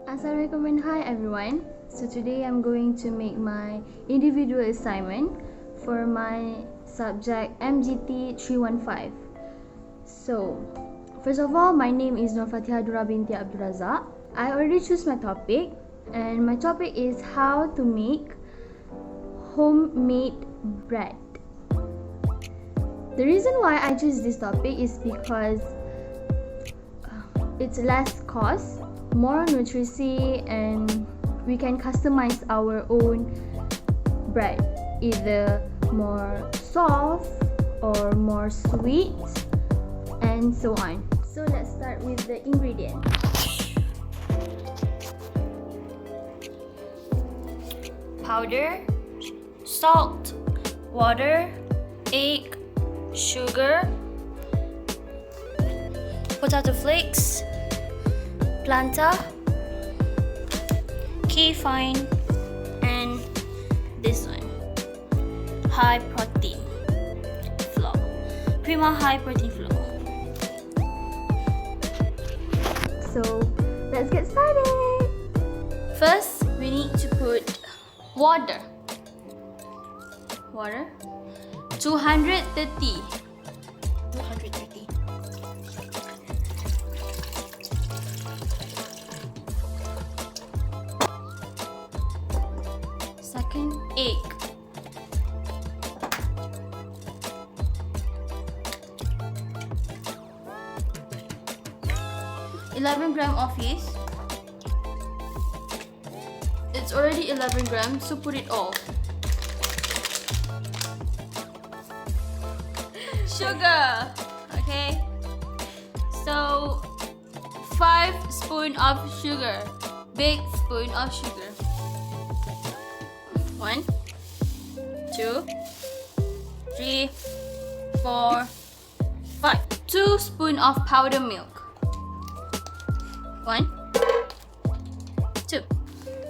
Assalamualaikum and hi everyone. So today I'm going to make my individual assignment for my subject mgt315. So first of all, my name is Nurfatihah Durra binti Abdul Razak. I already choose my topic, and my topic is how to make homemade bread. The reason why I choose this topic is because it's less cost, more nutrition, and we can customize our own bread, either more soft or more sweet, and so on. So let's start with the ingredients. Powder, salt, water, egg, sugar, potato flakes, plantain, fine, and this one, high protein flour, Prima high protein flour. So let's get started. First, we need to put water 230. Second, egg. $11 grams of yeast. It's already 11 grams, so put it all. Sugar. Okay. So 5 spoons of sugar. Big spoon of sugar. 1, 2, 3, 4, 5. 2 spoons of powder milk. 1, 2.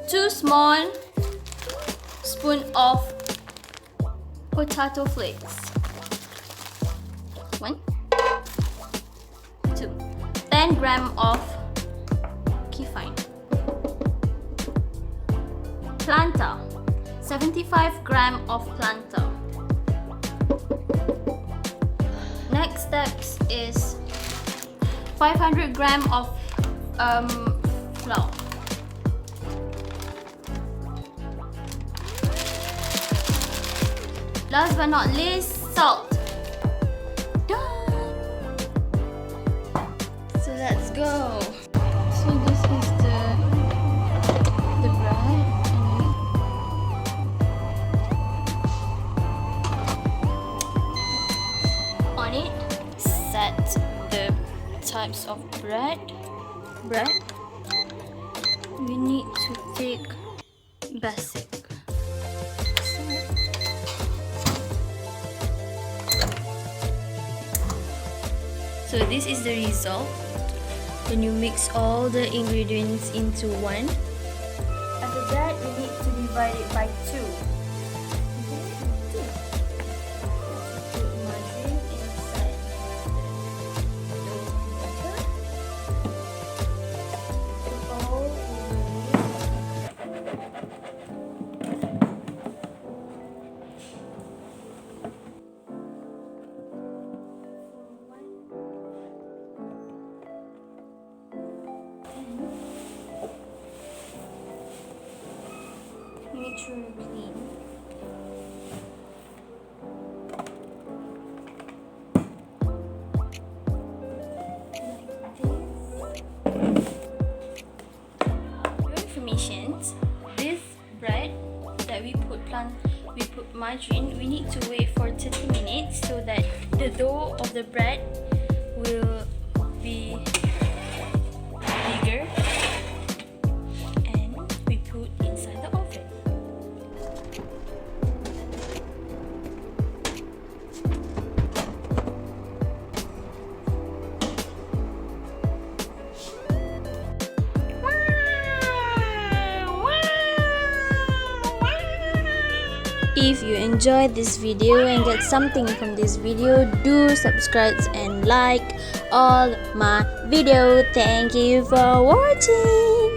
2 small spoons of potato flakes. 1, 2. 10 grams of fine. Plantain. 75 grams of plantain. Next steps is 500 grams of flour. Last but not least, salt. Done. So let's go. So this is the bread. On it, set the types of bread. We need to take basic. So this is the result when you mix all the ingredients into one. After that, we need to divide it by 2. Make sure you're clean. For information, this bread that we put margarine, we need to wait for 30 minutes so that the dough of the bread will be bigger, and we put inside the oven. If you enjoyed this video and get something from this video, do subscribe and like all my video. Thank you for watching.